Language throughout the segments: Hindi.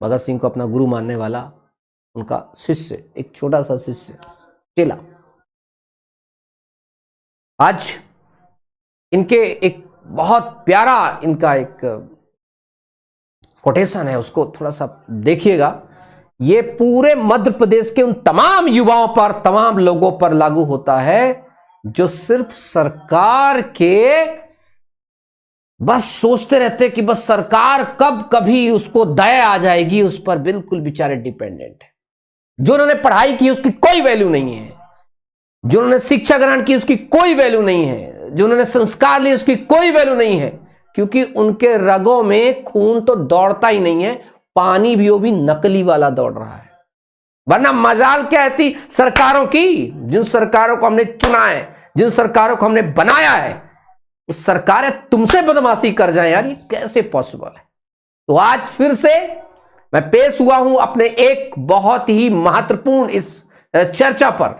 भगत सिंह को अपना गुरु मानने वाला उनका शिष्य, एक छोटा सा शिष्य, चेला। आज इनके एक बहुत प्यारा इनका एक कोटेशन है, उसको थोड़ा सा देखिएगा। ये पूरे मध्य प्रदेश के उन तमाम युवाओं पर, तमाम लोगों पर लागू होता है जो सिर्फ सरकार के बस सोचते रहते कि बस सरकार कब कभी उसको दया आ जाएगी, उस पर बिल्कुल बेचारे डिपेंडेंट है। जो उन्होंने पढ़ाई की उसकी कोई वैल्यू नहीं है, जो उन्होंने शिक्षा ग्रहण की उसकी कोई वैल्यू नहीं है, जो उन्होंने संस्कार लिए उसकी कोई वैल्यू नहीं है, क्योंकि उनके रगों में खून तो दौड़ता ही नहीं है, पानी भी वो भी नकली वाला दौड़ रहा है। वरना मजाल क्या ऐसी सरकारों की, जिन सरकारों को हमने चुना है, जिन सरकारों को हमने बनाया है, उस सरकारें तुमसे बदमाशी कर जाएं यार, ये कैसे पॉसिबल है। तो आज फिर से मैं पेश हुआ हूं अपने एक बहुत ही महत्वपूर्ण इस चर्चा पर,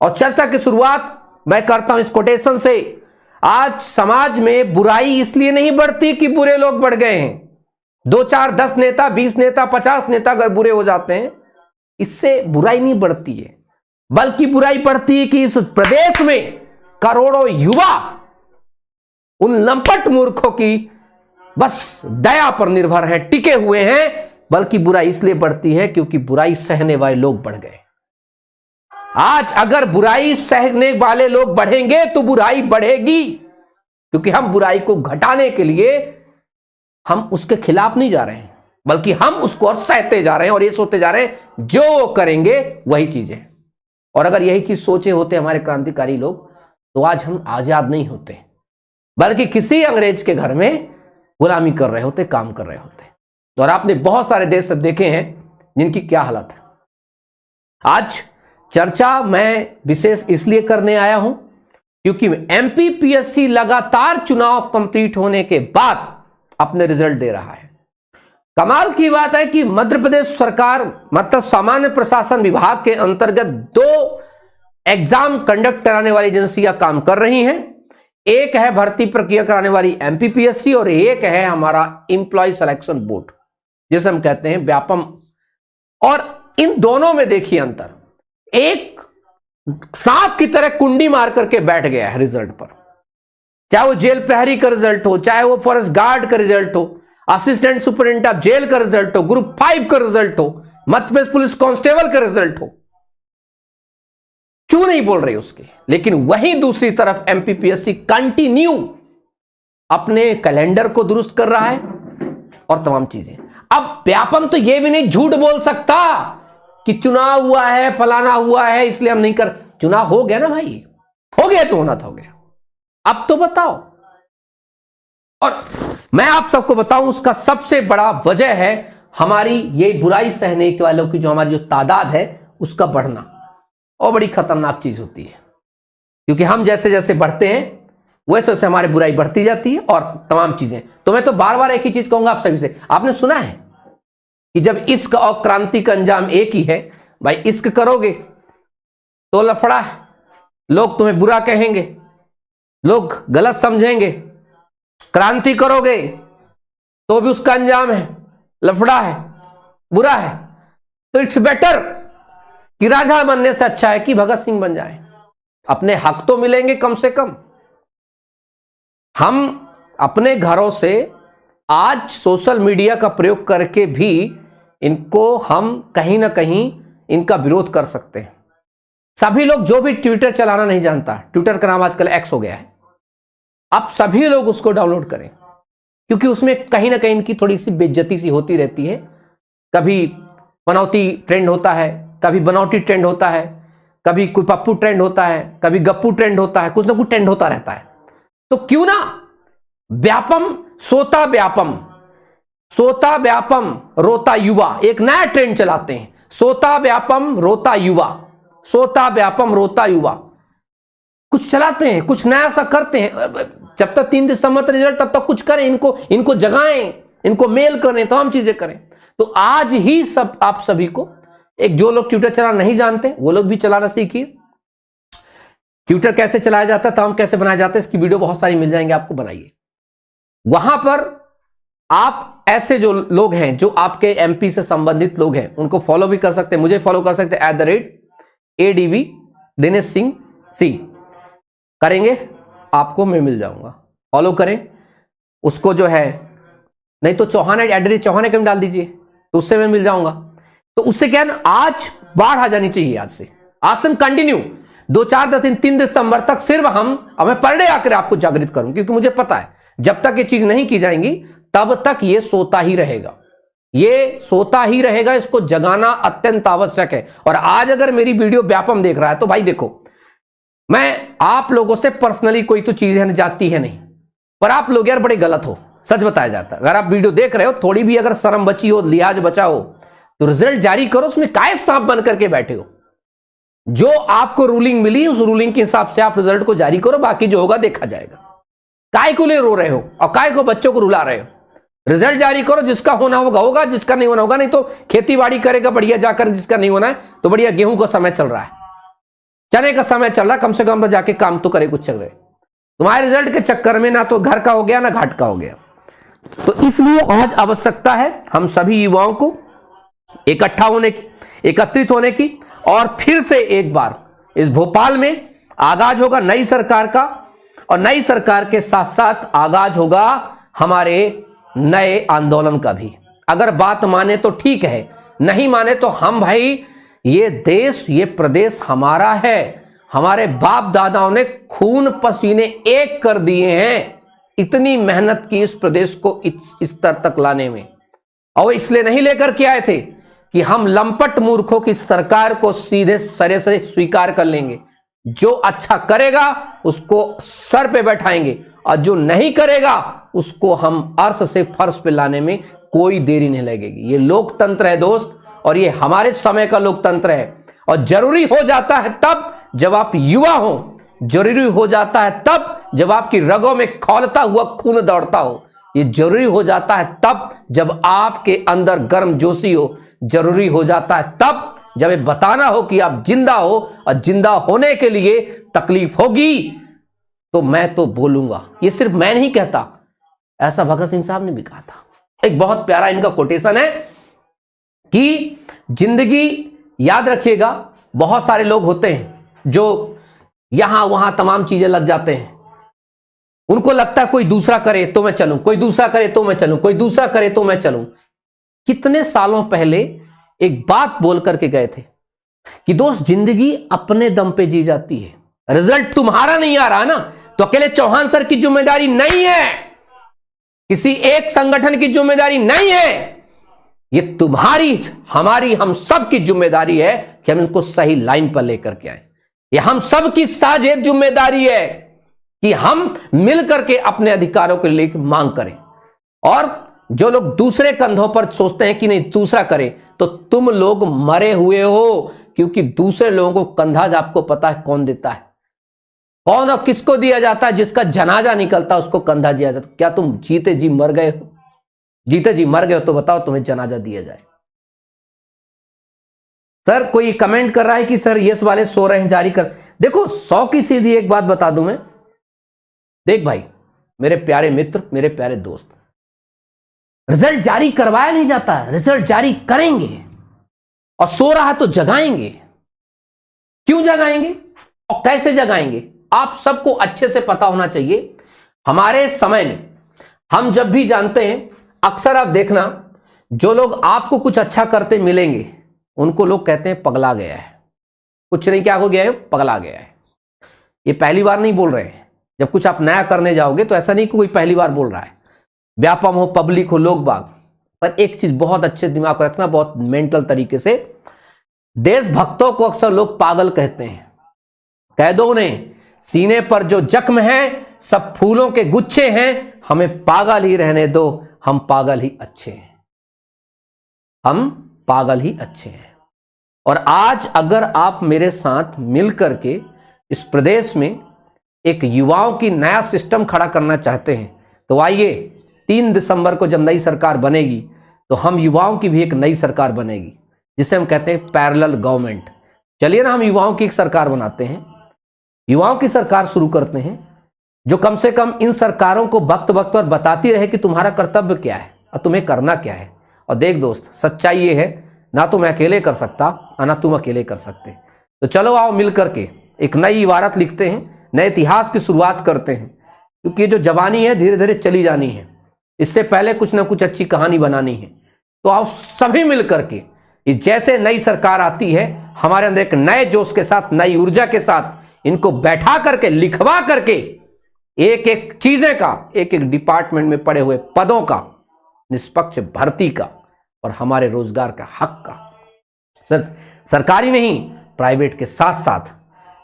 और चर्चा की शुरुआत मैं करता हूं इस कोटेशन से। आज समाज में बुराई इसलिए नहीं बढ़ती कि बुरे लोग बढ़ गए हैं। 2 4 10 नेता, 20 नेता, 50 नेता अगर बुरे हो जाते हैं, इससे बुराई नहीं बढ़ती है, बल्कि बुराई बढ़ती है कि इस प्रदेश में करोड़ों युवा उन लंपट मूर्खों की बस दया पर निर्भर है, टिके हुए हैं। बल्कि बुराई इसलिए बढ़ती है क्योंकि बुराई सहने वाले लोग बढ़ गए। आज अगर बुराई सहने वाले लोग बढ़ेंगे तो बुराई बढ़ेगी, क्योंकि हम बुराई को घटाने के लिए हम उसके खिलाफ नहीं जा रहे हैं, बल्कि हम उसको और सहते जा रहे हैं और ये सोचते जा रहे हैं जो करेंगे वही चीजें। और अगर यही चीज सोचे होते हमारे क्रांतिकारी लोग, तो आज हम आजाद नहीं होते, बल्कि किसी अंग्रेज के घर में गुलामी कर रहे होते, काम कर रहे होते। और आपने बहुत सारे देश देखे हैं जिनकी क्या हालत है। आज चर्चा मैं विशेष इसलिए करने आया हूं क्योंकि एमपीपीएससी लगातार चुनाव कंप्लीट होने के बाद अपने रिजल्ट दे रहा है। कमाल की बात है कि मध्य प्रदेश सरकार मतलब सामान्य प्रशासन विभाग के अंतर्गत 2 एग्जाम कंडक्ट कराने वाली एजेंसियां काम कर रही हैं। एक है भर्ती प्रक्रिया कराने वाली एमपीपीएससी और एक है हमारा एम्प्लॉय सिलेक्शन बोर्ड, जिसे हम कहते हैं व्यापम। और इन दोनों में देखिए अंतर, एक सांप की तरह कुंडी मार करके बैठ गया है रिजल्ट पर। चाहे वो जेल प्रहरी का रिजल्ट हो, चाहे वो फॉरेस्ट गार्ड का रिजल्ट हो, असिस्टेंट सुपरिटेंडेंट ऑफ जेल का रिजल्ट हो, ग्रुप 5 का रिजल्ट हो, मध्य प्रदेश पुलिस कांस्टेबल का रिजल्ट हो, क्यों नहीं बोल रही उसकी। लेकिन वहीं दूसरी तरफ एमपीपीएससी कंटिन्यू अपने कैलेंडर को दुरुस्त कर रहा है और तमाम चीजें। अब व्यापम तो यह भी नहीं झूठ बोल सकता कि चुनाव हुआ है, फलाना हुआ है, इसलिए हम नहीं कर। चुनाव हो गया ना भाई, हो गया तो होना था, हो गया। अब तो बताओ। और मैं आप सबको बताऊं, उसका सबसे बड़ा वजह है हमारी ये बुराई सहने के वालों की जो हमारी जो तादाद है उसका बढ़ना। और बड़ी खतरनाक चीज होती है, क्योंकि हम जैसे जैसे बढ़ते हैं वैसे वैसे हमारी बुराई बढ़ती जाती है और तमाम चीजें। तो मैं तो बार बार एक ही चीज कहूंगा आप सभी से, आपने सुना है कि जब इश्क और क्रांति का अंजाम एक ही है। भाई इश्क करोगे तो लफड़ा है, लोग तुम्हें बुरा कहेंगे, लोग गलत समझेंगे। क्रांति करोगे तो भी उसका अंजाम है, लफड़ा है, बुरा है। तो इट्स बेटर कि राजा बनने से अच्छा है कि भगत सिंह बन जाए। अपने हक तो मिलेंगे कम से कम। हम अपने घरों से आज सोशल मीडिया का प्रयोग करके भी इनको हम कहीं ना कहीं इनका विरोध कर सकते हैं। सभी लोग, जो भी ट्विटर चलाना नहीं जानता, ट्विटर का नाम आजकल एक्स हो गया है, अब सभी लोग उसको डाउनलोड करें, क्योंकि उसमें कहीं ना कहीं इनकी थोड़ी सी बेइज्जती सी होती रहती है। कभी पनौती ट्रेंड होता है, कभी बनौटी ट्रेंड होता है, कभी कोई पप्पू ट्रेंड होता है, कभी गप्पू ट्रेंड होता है, कुछ ना कुछ ट्रेंड होता रहता है। तो क्यों ना व्यापम सोता व्यापम, सोता व्यापम रोता युवा, एक नया ट्रेंड चलाते हैं। सोता व्यापम रोता युवा, सोता व्यापम रोता युवा, कुछ चलाते हैं, कुछ नया सा करते हैं। जब तक 3 दिसंबर रिजल्ट, तब तक कुछ करें, इनको जगाएं, इनको मेल करें, तमाम चीजें करें। तो आज ही सब आप सभी को, एक जो लोग ट्विटर चलाना नहीं जानते वो लोग भी चलाना सीखिए। ट्विटर कैसे चलाया जाता है, तमाम कैसे बनाया जाता है, इसकी वीडियो बहुत सारी मिल जाएंगे आपको, बनाइए। वहां पर आप ऐसे जो लोग हैं, जो आपके एमपी से संबंधित लोग हैं, उनको फॉलो भी कर सकते हैं, मुझे फॉलो कर सकते हैं @ADB दिनेश सिंह सी करेंगे, आपको मैं मिल जाऊंगा। फॉलो करें उसको, जो है नहीं तो चौहान के में डाल दीजिए, तो उससे मैं मिल जाऊंगा। तो उससे क्या है ना, आज बाढ़ आ जानी चाहिए। आज से हम कंटिन्यू 2 4 10 दिन 3 दिसंबर तक सिर्फ हमें पर डे आकर आपको जागृत करूं, क्योंकि मुझे पता है जब तक ये चीज नहीं की जाएंगी तब तक ये सोता ही रहेगा, ये सोता ही रहेगा। इसको जगाना अत्यंत आवश्यक है। और आज अगर मेरी वीडियो व्यापम देख रहा है तो भाई देखो, मैं आप लोगों से पर्सनली कोई तो चीज है जाती है नहीं, पर आप लोग यार बड़े गलत हो, सच बताया जाता है। अगर आप वीडियो देख रहे हो, थोड़ी भी अगर शर्म बची हो, लिहाज बचा हो, तो रिजल्ट जारी करो। उसमें काय सांप बन करके बैठे हो? जो आपको रूलिंग मिली उस रूलिंग के हिसाब से आप रिजल्ट को जारी करो, बाकी जो होगा देखा जाएगा। काय को ले रो रहे हो और काय को बच्चों को रुला रहे हो? रिजल्ट जारी करो, जिसका होना होगा होगा, जिसका नहीं होना होगा नहीं। तो खेती बाड़ी करेगा बढ़िया जाकर, जिसका नहीं होना है तो बढ़िया गेहूं का समय चल रहा है, चने का समय चल रहा है, कम से कम जाके काम तो करे कुछ चल रहे। तुम्हारे रिजल्ट के चक्कर में ना तो घर का हो गया ना घाट का हो गया। तो इसलिए आज आवश्यकता है हम सभी युवाओं को इकट्ठा होने की, एकत्रित होने की। और फिर से एक बार इस भोपाल में आगाज होगा नई सरकार का, और नई सरकार के साथ साथ आगाज होगा हमारे नए आंदोलन का भी। अगर बात माने तो ठीक है, नहीं माने तो हम भाई, ये देश ये प्रदेश हमारा है, हमारे बाप दादाओं ने खून पसीने एक कर दिए हैं, इतनी मेहनत की इस प्रदेश को इस स्तर तक लाने में। और इसलिए नहीं लेकर के आए थे कि हम लंपट मूर्खों की सरकार को सीधे सरे से स्वीकार कर लेंगे। जो अच्छा करेगा उसको सर पे बैठाएंगे, और जो नहीं करेगा उसको हम अर्श से फर्श पे लाने में कोई देरी नहीं लगेगी। ये लोकतंत्र है दोस्त, और ये हमारे समय का लोकतंत्र है। और जरूरी हो जाता है तब जब आप युवा हो, जरूरी हो जाता है तब जब आपकी रगों में खौलता हुआ खून दौड़ता हो, ये जरूरी हो जाता है तब जब आपके अंदर गर्मजोशी हो, जरूरी हो जाता है तब जब ये बताना हो कि आप जिंदा हो, और जिंदा होने के लिए तकलीफ होगी तो मैं तो बोलूंगा। ये सिर्फ मैं नहीं कहता, ऐसा भगत सिंह साहब ने भी कहा था। एक बहुत प्यारा इनका कोटेशन है कि जिंदगी, याद रखिएगा, बहुत सारे लोग होते हैं जो यहां वहां तमाम चीजें लग जाते हैं। उनको लगता है कोई दूसरा करे तो मैं चलूं, कोई दूसरा करे तो मैं चलूं, कोई दूसरा करे तो मैं चलूं। कितने सालों पहले एक बात बोल करके गए थे कि दोस्त, जिंदगी अपने दम पे जी जाती है। रिजल्ट तुम्हारा नहीं आ रहा ना तो अकेले चौहान सर की जिम्मेदारी नहीं है, किसी एक संगठन की जिम्मेदारी नहीं है, ये तुम्हारी, हमारी, हम सब की जिम्मेदारी है कि हम इनको सही लाइन पर लेकर के आए। ये हम सब की साझेद जिम्मेदारी है कि हम मिलकर के अपने अधिकारों के लिए मांग करें। और जो लोग दूसरे कंधों पर सोचते हैं कि नहीं दूसरा करे, तो तुम लोग मरे हुए हो, क्योंकि दूसरे लोगों को कंधा आपको पता है कौन देता है, कौन और किसको दिया जाता है। जिसका जनाजा निकलता है उसको कंधा दिया जाता है। क्या तुम जीते जी मर गए हो? जीते जी मर गए हो तो बताओ तुम्हें जनाजा दिया जाए। सर कोई कमेंट कर रहा है कि सर यस वाले सो रहे हैं, जारी कर। देखो 100 की सीधी एक बात बता दूं मैं, देख भाई, मेरे प्यारे मित्र, मेरे प्यारे दोस्त, रिजल्ट जारी करवाया नहीं जाता, रिजल्ट जारी करेंगे। और सो रहा तो जगाएंगे। क्यों जगाएंगे और कैसे जगाएंगे, आप सबको अच्छे से पता होना चाहिए। हमारे समय में हम जब भी जानते हैं, अक्सर आप देखना, जो लोग आपको कुछ अच्छा करते मिलेंगे उनको लोग कहते हैं पगला गया है। कुछ नहीं, क्या हो गया है, पगला गया है। ये पहली बार नहीं बोल रहे हैं। जब कुछ आप नया करने जाओगे तो ऐसा नहीं कि कोई पहली बार बोल रहा है, व्यापम हो, पब्लिक हो, लोग बाग। पर एक चीज बहुत अच्छे दिमाग में रखना, बहुत मेंटल तरीके से, देशभक्तों को अक्सर लोग पागल कहते हैं। कह दो उन्हें, सीने पर जो जख्म है सब फूलों के गुच्छे हैं, हमें पागल ही रहने दो, हम पागल ही अच्छे हैं, हम पागल ही अच्छे हैं। और आज अगर आप मेरे साथ मिलकर के इस प्रदेश में एक युवाओं की नया सिस्टम खड़ा करना चाहते हैं, तो आइए 3 दिसंबर को जब नई सरकार बनेगी तो हम युवाओं की भी एक नई सरकार बनेगी, जिसे हम कहते हैं पैरेलल गवर्नमेंट। चलिए ना, हम युवाओं की एक सरकार बनाते हैं, युवाओं की सरकार शुरू करते हैं, जो कम से कम इन सरकारों को वक्त वक्त पर बताती रहे कि तुम्हारा कर्तव्य क्या है। और तुम्हें करना क्या है। और देख दोस्त, सच्चाई ये है, ना तो मैं अकेले कर सकता और ना तुम अकेले कर सकते। तो चलो आओ मिल करके एक नई इबारत लिखते हैं, नए इतिहास की शुरुआत करते हैं, क्योंकि ये जो जवानी है धीरे धीरे चली जानी है, इससे पहले कुछ ना कुछ अच्छी कहानी बनानी है। तो आओ सभी मिल करके, जैसे नई सरकार आती है हमारे अंदर एक नए जोश के साथ, नई ऊर्जा के साथ इनको बैठा करके, लिखवा करके, एक एक चीजें का, एक एक डिपार्टमेंट में पड़े हुए पदों का निष्पक्ष भर्ती का और हमारे रोजगार का हक का, सरकारी नहीं प्राइवेट के साथ साथ।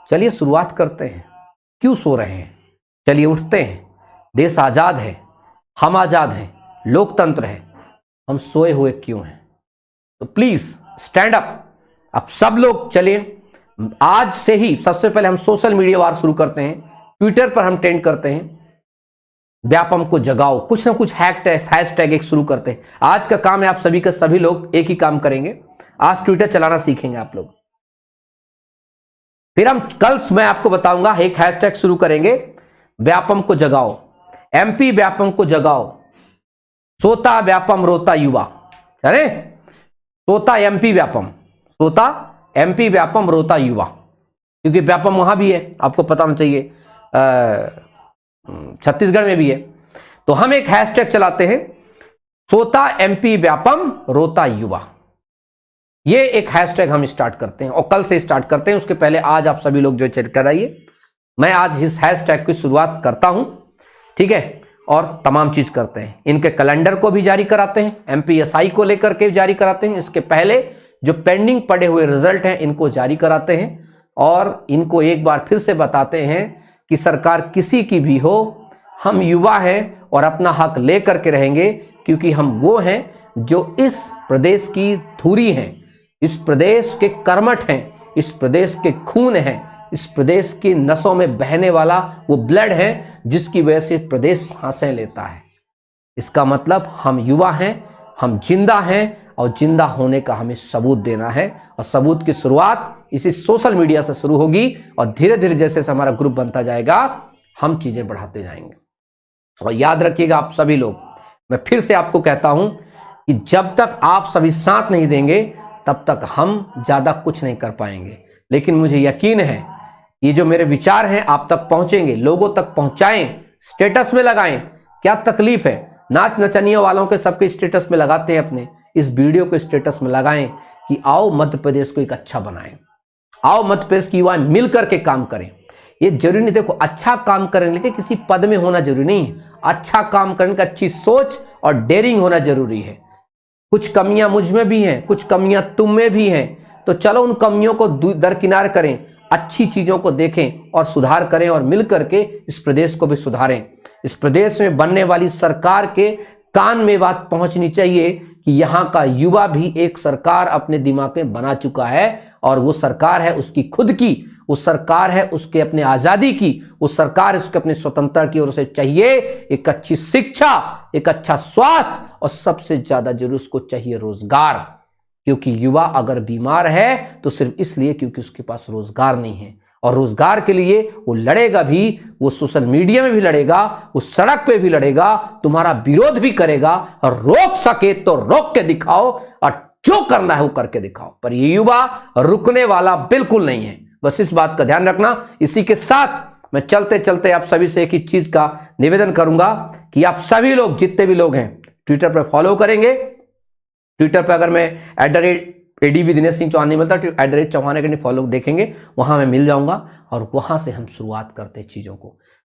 चलिए शुरुआत करते हैं। क्यों सो रहे हैं, चलिए उठते हैं। देश आजाद है, हम आजाद हैं, लोकतंत्र है, हम सोए हुए क्यों हैं। तो प्लीज स्टैंड अप। अब सब लोग चलिए, आज से ही सबसे पहले हम सोशल मीडिया वार शुरू करते हैं। ट्विटर पर हम ट्रेंड करते हैं, व्यापम को जगाओ, कुछ ना कुछ हैशटैग एक शुरू करते हैं। आज का काम है, आप सभी का सभी लोग एक ही काम करेंगे, आज ट्विटर चलाना सीखेंगे आप लोग। फिर हम कल मैं आपको बताऊंगा एक हैशटैग शुरू करेंगे, व्यापम को जगाओ, एमपी व्यापम को जगाओ, सोता व्यापम रोता युवा। अरे सोता एमपी व्यापम, सोता एमपी व्यापम रोता युवा, क्योंकि व्यापम वहां भी है, आपको पता होना चाहिए, छत्तीसगढ़ में भी है। तो हम एक हैशटैग चलाते हैं, सोता एमपी व्यापम रोता युवा। ये एक हैशटैग हम स्टार्ट करते हैं और कल से स्टार्ट करते हैं। उसके पहले आज आप सभी लोग जो चेक कराइए, मैं आज इस हैशटैग की शुरुआत करता हूं, ठीक है, और तमाम चीज करते हैं। इनके कैलेंडर को भी जारी कराते हैं, एमपीएसआई को लेकर के जारी कराते हैं, इसके पहले जो पेंडिंग पड़े हुए रिजल्ट हैं इनको जारी कराते हैं, और इनको एक बार फिर से बताते हैं कि सरकार किसी की भी हो, हम युवा हैं और अपना हक लेकर के रहेंगे, क्योंकि हम वो हैं जो इस प्रदेश की धुरी हैं, इस प्रदेश के कर्मठ हैं, इस प्रदेश के खून हैं, इस प्रदेश की नसों में बहने वाला वो ब्लड है जिसकी वजह से प्रदेश सांसें लेता है। इसका मतलब हम युवा हैं, हम जिंदा हैं, और जिंदा होने का हमें सबूत देना है। और सबूत की शुरुआत इसी सोशल मीडिया से शुरू होगी, और धीरे धीरे जैसे हमारा ग्रुप बनता जाएगा हम चीजें बढ़ाते जाएंगे। और याद रखिएगा आप सभी लोग, मैं फिर से आपको कहता हूं कि जब तक आप सभी साथ नहीं देंगे तब तक हम ज्यादा कुछ नहीं कर पाएंगे। लेकिन मुझे यकीन है ये जो मेरे विचार हैं आप तक पहुंचेंगे, लोगों तक पहुंचाएं, स्टेटस में लगाएं। क्या तकलीफ है, नाच नचनियों वालों के सबके स्टेटस में लगाते हैं, अपने इस वीडियो को स्टेटस में लगाएं कि आओ मध्य प्रदेश को एक अच्छा बनाएं, आओ मध्य प्रदेश की युवा मिलकर के काम करें। ये जरूरी नहीं, देखो अच्छा काम करें लेकिन किसी पद में होना जरूरी नहीं है, अच्छा काम करने का अच्छी सोच और डेयरिंग होना जरूरी है। कुछ कमियां मुझ में भी हैं, कुछ कमियां तुम में भी हैं, तो चलो उन कमियों को दरकिनार करें, अच्छी चीजों को देखें और सुधार करें, और मिलकर के इस प्रदेश को भी सुधारें। इस प्रदेश में बनने वाली सरकार के कान में बात पहुंचनी चाहिए कि यहाँ का युवा भी एक सरकार अपने दिमाग में बना चुका है, और वो सरकार है उसकी खुद की, वो सरकार है उसके अपने आजादी की, वो सरकार उसके अपने स्वतंत्रता की, और उसे चाहिए एक अच्छी शिक्षा, एक अच्छा स्वास्थ्य, और सबसे ज्यादा जरूर उसको चाहिए रोजगार। क्योंकि युवा अगर बीमार है तो सिर्फ इसलिए क्योंकि उसके पास रोजगार नहीं है, और रोजगार के लिए वो लड़ेगा भी, वो सोशल मीडिया में भी लड़ेगा, वो सड़क पे भी लड़ेगा, तुम्हारा विरोध भी करेगा, और रोक सके तो रोक के दिखाओ, और जो करना है वो करके दिखाओ। पर ये युवा रुकने वाला बिल्कुल नहीं है, बस इस बात का ध्यान रखना। इसी के साथ मैं चलते चलते आप सभी से एक ही चीज का निवेदन करूंगा कि आप सभी लोग, जितने भी लोग हैं, ट्विटर पर फॉलो करेंगे। ट्विटर पर अगर मैं @ADB दिनेश सिंह चौहान नहीं मिलता, @चौहान के फॉलो देखेंगे, वहां मैं मिल जाऊंगा, और वहां से हम शुरुआत करते हैं चीजों को।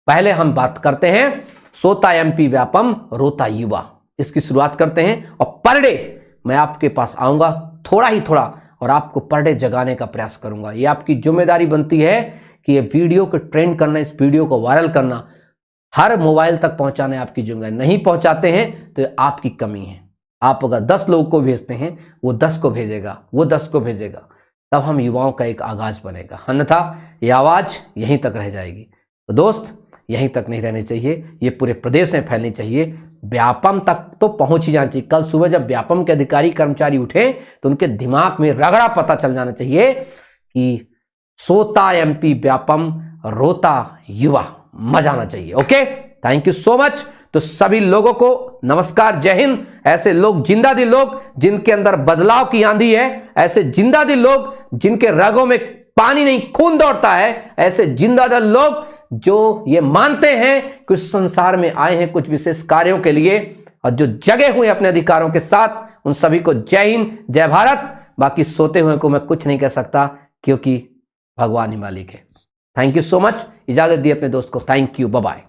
पहले हम बात करते हैं सोता एमपी व्यापम रोता युवा, इसकी शुरुआत करते हैं। और पर डे मैं आपके पास आऊंगा थोड़ा ही थोड़ा, और आपको पर डे जगाने का प्रयास करूंगा। ये आपकी जिम्मेदारी बनती है कि ये वीडियो को ट्रेंड करना, इस वीडियो को वायरल करना, हर मोबाइल तक पहुंचाना आपकी जिम्मेदारी। नहीं पहुंचाते हैं तो आपकी कमी है। आप अगर 10 लोगों को भेजते हैं, वो 10 को भेजेगा, वो 10 को भेजेगा, तब हम युवाओं का एक आगाज बनेगा। अन्यथा ये आवाज यहीं तक रह जाएगी। तो दोस्त, यहीं तक नहीं रहनी चाहिए, ये पूरे प्रदेश में फैलनी चाहिए, व्यापम तक तो पहुंच ही जाना चाहिए। कल सुबह जब व्यापम के अधिकारी कर्मचारी उठे तो उनके दिमाग में रगड़ा पता चल जाना चाहिए कि सोता एमपी व्यापम रोता युवा, मजा आना चाहिए। Okay, thank you so much. तो सभी लोगों को नमस्कार, जय हिंद। ऐसे लोग, जिंदा दिल लोग जिनके अंदर बदलाव की आंधी है, ऐसे जिंदा दिल लोग जिनके रगों में पानी नहीं खून दौड़ता है, ऐसे जिंदा दिल लोग जो ये मानते हैं कि उस संसार में आए हैं कुछ विशेष कार्यों के लिए और जो जगे हुए अपने अधिकारों के साथ, उन सभी को जय हिंद, जय भारत। बाकी सोते हुए को मैं कुछ नहीं कह सकता क्योंकि भगवान ही मालिक है। Thank you so much. इजाजत दी अपने दोस्त को। Thank you, bye bye.